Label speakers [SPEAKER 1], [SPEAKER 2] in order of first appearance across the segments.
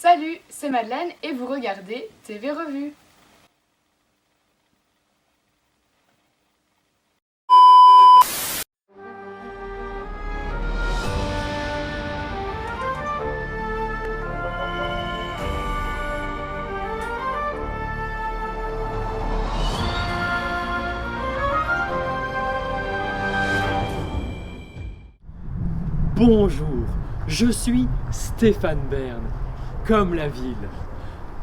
[SPEAKER 1] Salut, c'est Madeleine et vous regardez TV Revue.
[SPEAKER 2] Bonjour, je suis Stéphane Bern, comme la ville.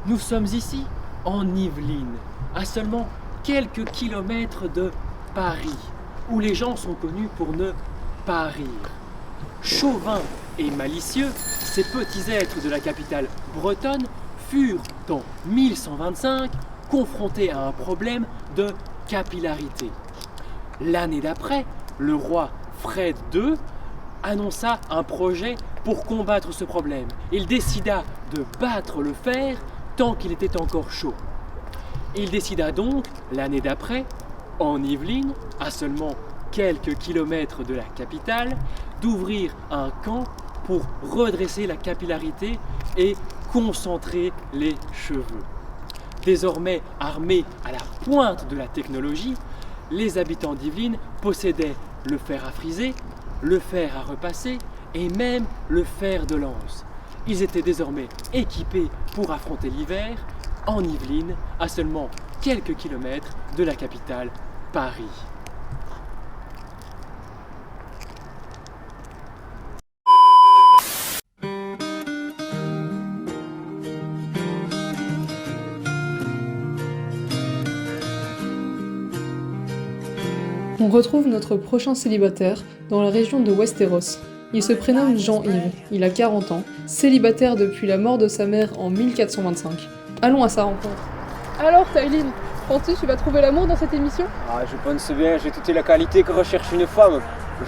[SPEAKER 2] Nous sommes ici, en Yvelines, à seulement quelques kilomètres de Paris, où les gens sont connus pour ne pas rire. Chauvins et malicieux, ces petits êtres de la capitale bretonne furent, en 1125, confrontés à un problème de capillarité. L'année d'après, le roi Fred II annonça un projet pour combattre ce problème. Il décida de battre le fer tant qu'il était encore chaud. Il décida donc, l'année d'après, en Yvelines, à seulement quelques kilomètres de la capitale, d'ouvrir un camp pour redresser la capillarité et concentrer les cheveux. Désormais armés à la pointe de la technologie, les habitants d'Yvelines possédaient le fer à friser, le fer à repasser et même le fer de lance. Ils étaient désormais équipés pour affronter l'hiver en Yvelines, à seulement quelques kilomètres de la capitale, Paris.
[SPEAKER 3] On retrouve notre prochain célibataire dans la région de Westeros. Il se prénomme Jean-Yves, il a 40 ans, célibataire depuis la mort de sa mère en 1425. Allons à sa rencontre. Alors Taïline, penses-tu que tu vas trouver l'amour dans cette émission?
[SPEAKER 4] Je pense bien, j'ai toutes les qualités que recherche une femme.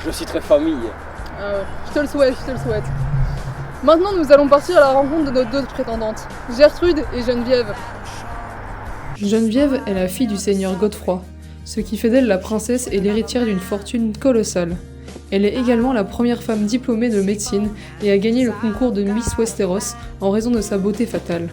[SPEAKER 4] Je suis très famille.
[SPEAKER 3] Je te le souhaite, je te le souhaite. Maintenant nous allons partir à la rencontre de nos deux prétendantes, Gertrude et Geneviève. Geneviève est la fille du seigneur Godefroy, ce qui fait d'elle la princesse et l'héritière d'une fortune colossale. Elle est également la première femme diplômée de médecine et a gagné le concours de Miss Westeros en raison de sa beauté fatale.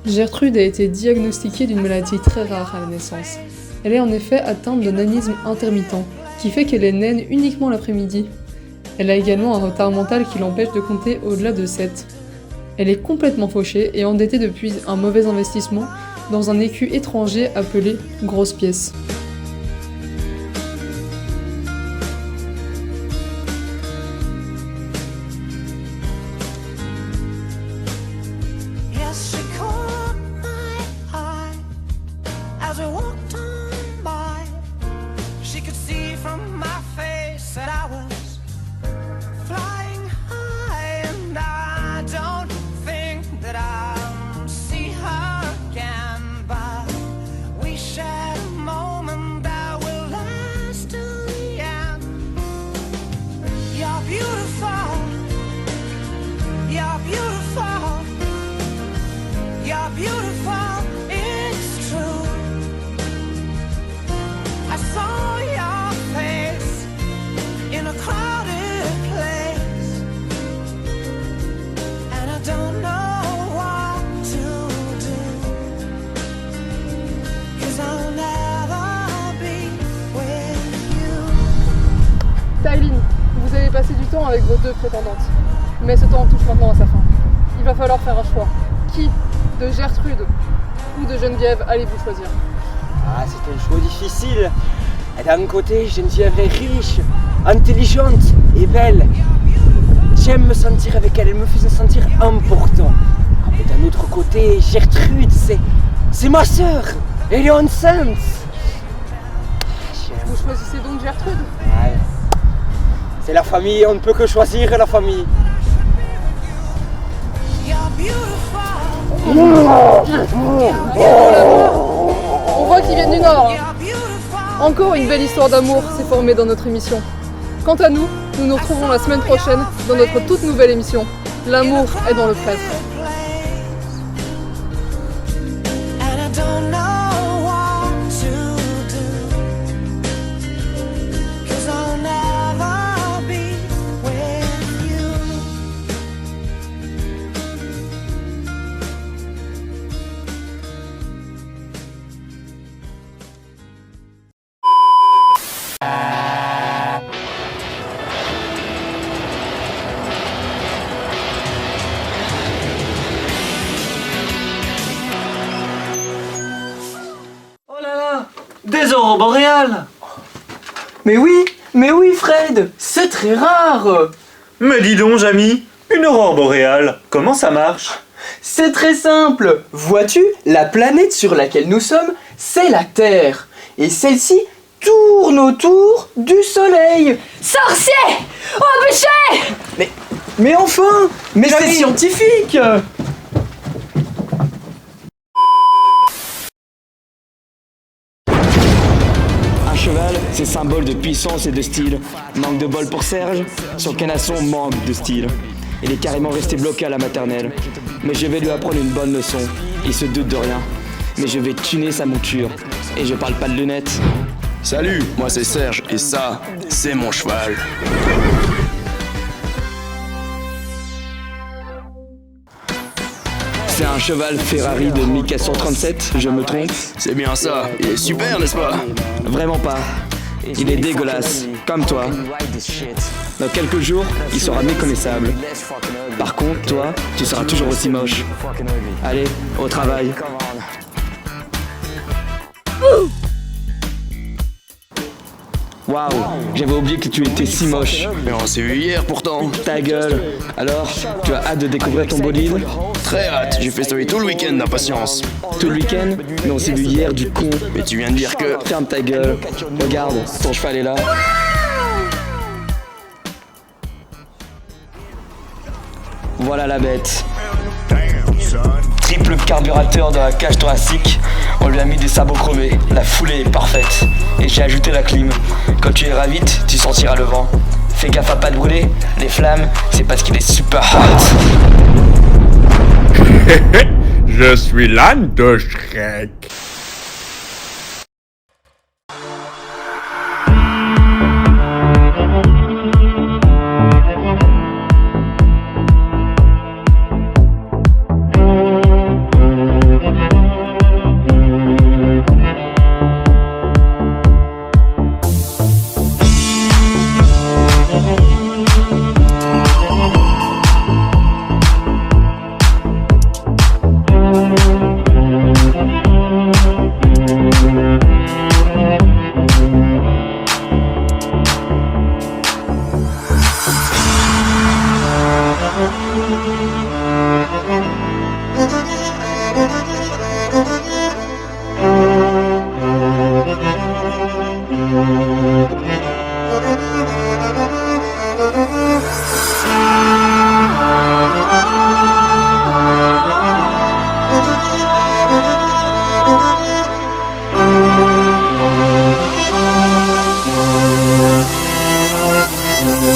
[SPEAKER 3] Gertrude a été diagnostiquée d'une maladie très rare à la naissance. Elle est en effet atteinte de nanisme intermittent, qui fait qu'elle est naine uniquement l'après-midi. Elle a également un retard mental qui l'empêche de compter au-delà de 7. Elle est complètement fauchée et endettée depuis un mauvais investissement dans un écu étranger appelé grosse pièce. Taïline, vous avez passé du temps avec vos deux prétendantes, mais ce temps touche maintenant à sa fin. Il va falloir faire un choix. Qui, de Gertrude ou de Geneviève, allez-vous choisir?
[SPEAKER 4] C'est un choix difficile. D'un côté, Geneviève est riche, intelligente et belle. J'aime me sentir avec elle, elle me fait me sentir important. Mais d'un autre côté, Gertrude, c'est ma sœur. Elle est enceinte.
[SPEAKER 3] Vous choisissez donc Gertrude?
[SPEAKER 4] C'est la famille, on ne peut que choisir la famille.
[SPEAKER 3] On voit qu'ils viennent du Nord. Encore une belle histoire d'amour s'est formée dans notre émission. Quant à nous, nous nous retrouvons la semaine prochaine dans notre toute nouvelle émission. L'amour est dans le prêtre.
[SPEAKER 5] And I don't know what to do. Des aurores boréales.
[SPEAKER 4] Mais oui Fred, c'est très rare.
[SPEAKER 5] Mais dis donc, Jamy, une aurore boréale, comment ça marche?
[SPEAKER 4] C'est très simple. Vois-tu, la planète sur laquelle nous sommes, c'est la Terre. Et celle-ci tourne autour du Soleil.
[SPEAKER 1] Sorcier! Au bûcher!
[SPEAKER 4] Mais enfin, mais c'est scientifique.
[SPEAKER 6] Un cheval, c'est symbole de puissance et de style. Manque de bol pour Serge, son canasson manque de style. Il est carrément resté bloqué à la maternelle. Mais je vais lui apprendre une bonne leçon. Il se doute de rien. Mais je vais tuner sa monture. Et je parle pas de lunettes.
[SPEAKER 7] Salut, moi c'est Serge et ça, c'est mon cheval.
[SPEAKER 6] C'est un cheval Ferrari de 1437, je me trompe?
[SPEAKER 7] C'est bien ça, il est super, n'est-ce pas?
[SPEAKER 6] Vraiment pas. Il est dégueulasse, comme toi. Dans quelques jours, il sera méconnaissable. Par contre, toi, tu seras toujours aussi moche. Allez, au travail. Waouh, j'avais oublié que tu étais si moche.
[SPEAKER 7] Mais on s'est vu hier pourtant.
[SPEAKER 6] Ta gueule. Alors, tu as hâte de découvrir ton bolide?
[SPEAKER 7] Très hâte, j'ai festoyé tout le week-end d'impatience.
[SPEAKER 6] Tout le week-end? Mais on s'est vu hier du con.
[SPEAKER 7] Mais tu viens de dire que...
[SPEAKER 6] Ferme ta gueule. Regarde, ton cheval est là. Voilà la bête. Triple carburateur dans la cage thoracique. On lui a mis des sabots crevés. La foulée est parfaite. Et j'ai ajouté la clim. Quand tu iras vite, tu sentiras le vent. Fais gaffe à pas te brûler. Les flammes, c'est parce qu'il est super hot.
[SPEAKER 8] Je suis l'âne de Shrek.